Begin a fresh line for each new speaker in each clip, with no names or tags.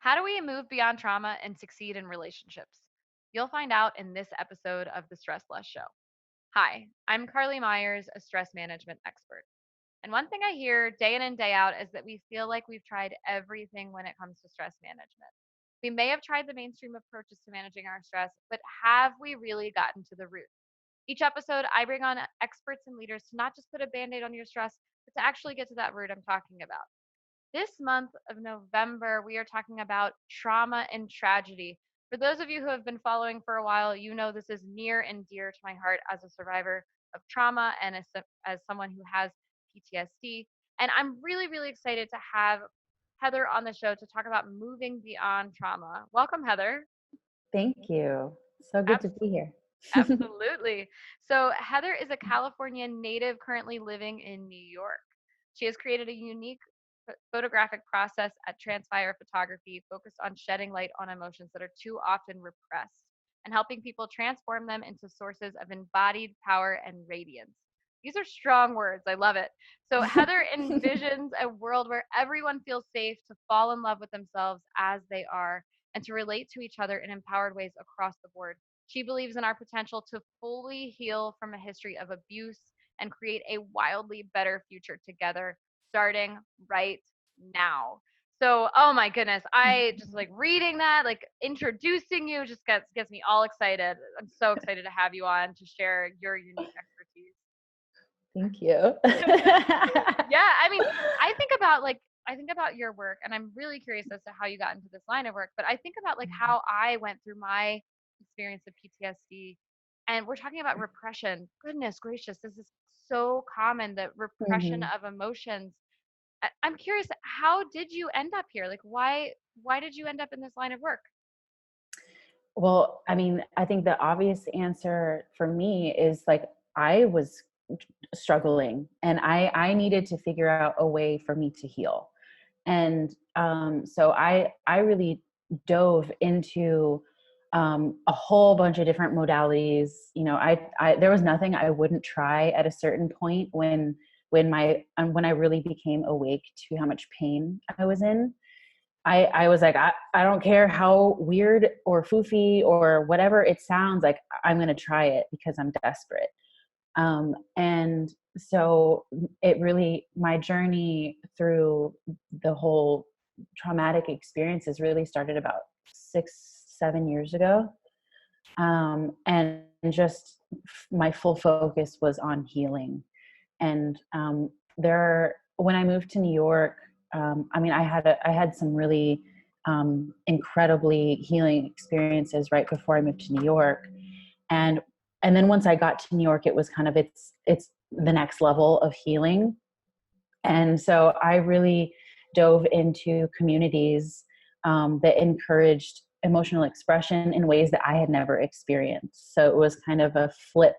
How do we move beyond trauma and succeed in relationships? You'll find out in this episode of the Stress Less Show. Hi, I'm Carly Myers, a stress management expert. And one thing I hear day in and day out is that we feel like we've tried everything when it comes to stress management. We may have tried the mainstream approaches to managing our stress, but have we really gotten to the root? Each episode, I bring on experts and leaders to not just put a band aid on your stress, but to actually get to that root I'm talking about. This month of November, we are talking about trauma and tragedy. For those of you who have been following for a while, you know this is near and dear to my heart as a survivor of trauma and as someone who has PTSD. And I'm really, really excited to have Heather on the show to talk about moving beyond trauma. Welcome, Heather.
Thank you. So good to be here.
Absolutely. So, Heather is a California native currently living in New York. She has created a unique photographic process at Transfire Photography focused on shedding light on emotions that are too often repressed and helping people transform them into sources of embodied power and radiance. These are strong words. I love it. So, Heather envisions a world where everyone feels safe to fall in love with themselves as they are and to relate to each other in empowered ways across the board. She believes in our potential to fully heal from a history of abuse and create a wildly better future together, starting right now. So, oh my goodness, I just like reading that, like introducing you just gets me all excited. I'm so excited to have you on to share your unique expertise.
Thank you.
Yeah, I mean, I think about your work and I'm really curious as to how you got into this line of work, but I think about like how I went through my experience of PTSD and we're talking about repression. Goodness gracious, this is so common, the repression
Mhm.
of emotions. I'm curious, how did you end up here? Like why did you end up in this line of work?
Well, I mean, I think the obvious answer for me is like I was struggling and I needed to figure out a way for me to heal. And so I really dove into a whole bunch of different modalities. You know, I there was nothing I wouldn't try at a certain point when I really became awake to how much pain I was in. I was like, I don't care how weird or foofy or whatever it sounds like, I'm going to try it because I'm desperate. And so it really, my journey through the whole traumatic experiences really started about 6, 7 years ago. And just my full focus was on healing. And when I moved to New York, I mean, I had some really incredibly healing experiences right before I moved to New York, and and then once I got to New York, it was kind of it's the next level of healing, and so I really dove into communities that encouraged emotional expression in ways that I had never experienced. So it was kind of a flip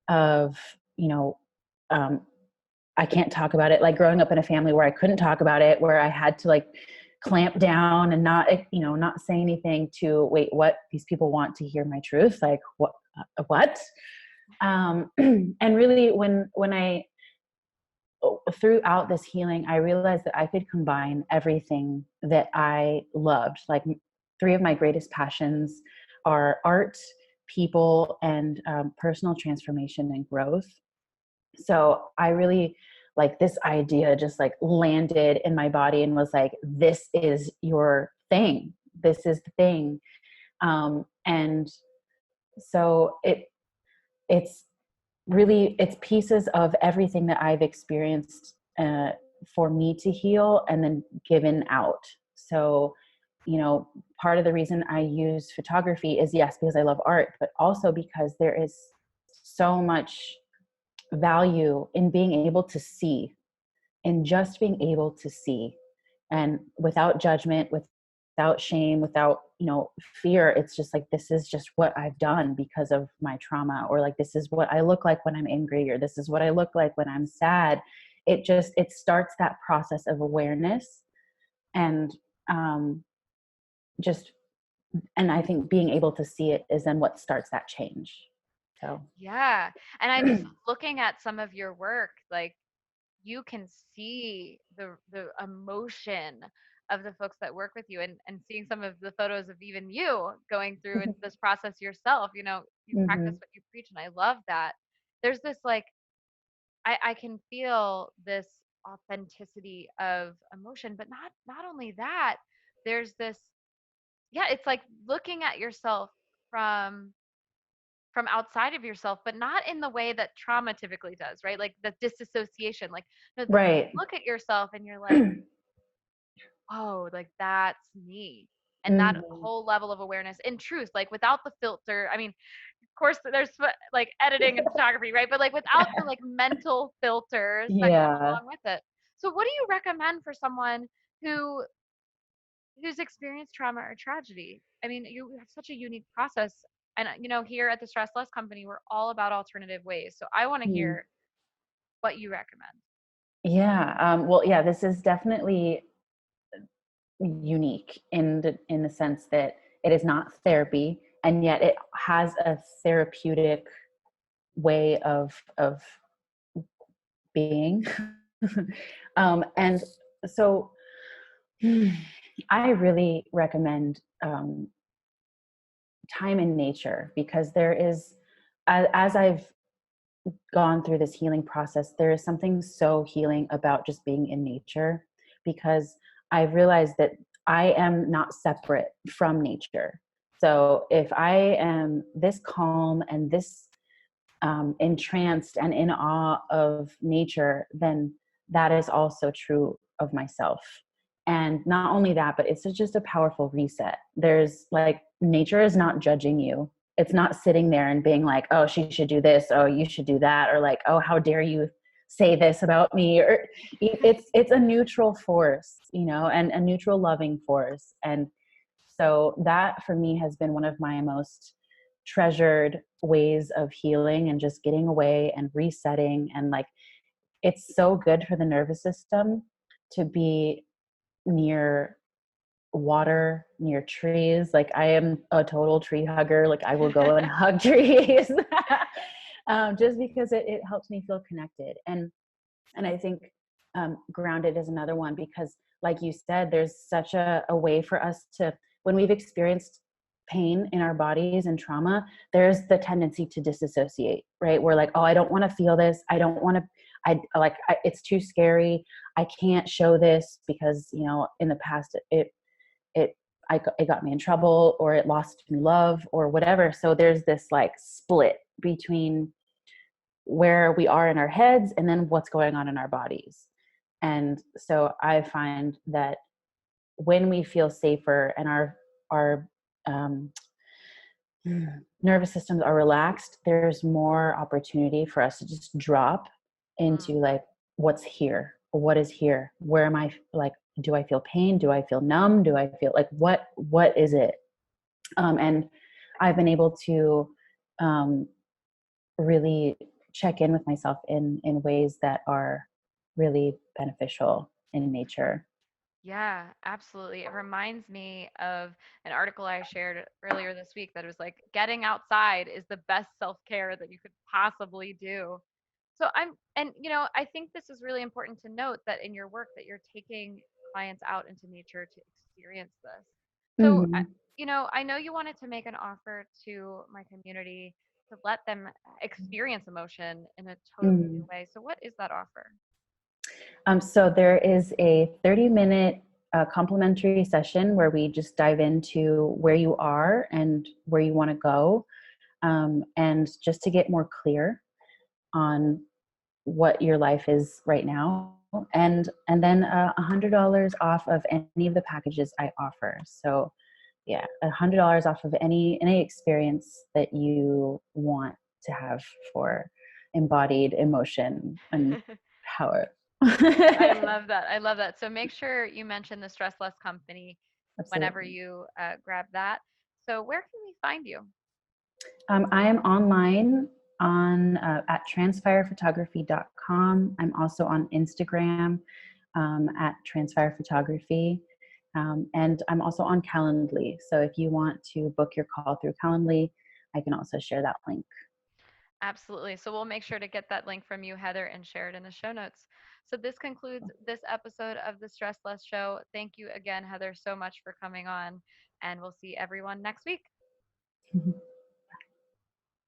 of, you know, um, I can't talk about it. Like growing up in a family where I couldn't talk about it, where I had to like clamp down and not, not say anything, to wait, what, these people want to hear my truth. Like what? And really when I, throughout this healing, I realized that I could combine everything that I loved. Like three of my greatest passions are art, people, and personal transformation and growth. So I really, like, this idea just like landed in my body and was like, this is your thing. This is the thing. And so it's really, it's pieces of everything that I've experienced for me to heal and then given out. So, part of the reason I use photography is, yes, because I love art, but also because there is so much value in being able to see, in just being able to see, and without judgment, without shame, without fear. It's just like, this is just what I've done because of my trauma, or like, this is what I look like when I'm angry, or this is what I look like when I'm sad. It starts that process of awareness, and um just and I think being able to see it is then what starts that change. So
Yeah. And I just looking at some of your work, like you can see the emotion of the folks that work with you, and seeing some of the photos of even you going through this process yourself. You practice
Hmm.
what you preach, and I love that. There's this like I can feel this authenticity of emotion, but not only that, there's this, yeah, it's like looking at yourself from outside of yourself, but not in the way that trauma typically does, right? Like the disassociation. Like, no, you
Right.
look at yourself and you're like, oh, like that's me. And that
Hmm.
whole level of awareness in truth, like without the filter. I mean, of course, there's like editing and photography, right? But like without the like mental filters that come
Yeah.
along with it. So, what do you recommend for someone who who's experienced trauma or tragedy? I mean, you have such a unique process. And, here at the Stress Less Company, we're all about alternative ways. So I want to
Mm.
hear what you recommend.
Yeah. Well, yeah, this is definitely unique in the sense that it is not therapy, and yet it has a therapeutic way of being. And so I really recommend time in nature, because there is, as I've gone through this healing process, there is something so healing about just being in nature, because I've realized that I am not separate from nature. So if I am this calm and this entranced and in awe of nature, then that is also true of myself. And not only that, but it's just a powerful reset. There's like, nature is not judging you. It's not sitting there and being like, oh, she should do this, oh, you should do that, or like, oh, how dare you say this about me, or it's a neutral force, and a neutral loving force. And so that for me has been one of my most treasured ways of healing and just getting away and resetting. And like, it's so good for the nervous system to be near water, near trees. Like, I am a total tree hugger. Like, I will go and hug trees. Just because it helps me feel connected. And I think grounded is another one, because like you said, there's such a way for us to, when we've experienced pain in our bodies and trauma, there's the tendency to disassociate, right? We're like, oh, I don't want to feel this, I don't want to, it's too scary, I can't show this, because in the past it it got me in trouble, or it lost me love, or whatever. So there's this like split between where we are in our heads and then what's going on in our bodies. And so I find that when we feel safer and our um, nervous systems are relaxed, there's more opportunity for us to just drop into
Mm.
like, what's here, what is here, where am I, like, do I feel pain, do I feel numb, do I feel like, what is it? And I've been able to um, really check in with myself in ways that are really beneficial in nature.
Yeah, absolutely. It reminds me of an article I shared earlier this week that was like, getting outside is the best self care that you could possibly do. So I think this is really important to note that in your work that you're taking clients out into nature to experience this. So,
Hmm.
I know you wanted to make an offer to my community to let them experience emotion in a totally new
Hmm.
way. So, what is that offer?
So there is a 30-minute complimentary session where we just dive into where you are and where you want to go, and just to get more clear on what your life is right now, and then $100 off of any of the packages I offer. So yeah, $100 off of any experience that you want to have for embodied emotion and power.
I love that. I love that. So make sure you mention the Stress Less Company whenever
Absolutely.
you grab that. So where can we find you?
I am online on at transfirephotography.com. I'm also on Instagram at Transfire Photography. And I'm also on Calendly. So if you want to book your call through Calendly, I can also share that link.
Absolutely. So we'll make sure to get that link from you, Heather, and share it in the show notes. So this concludes this episode of the Stress Less Show. Thank you again, Heather, so much for coming on, and we'll see everyone next week.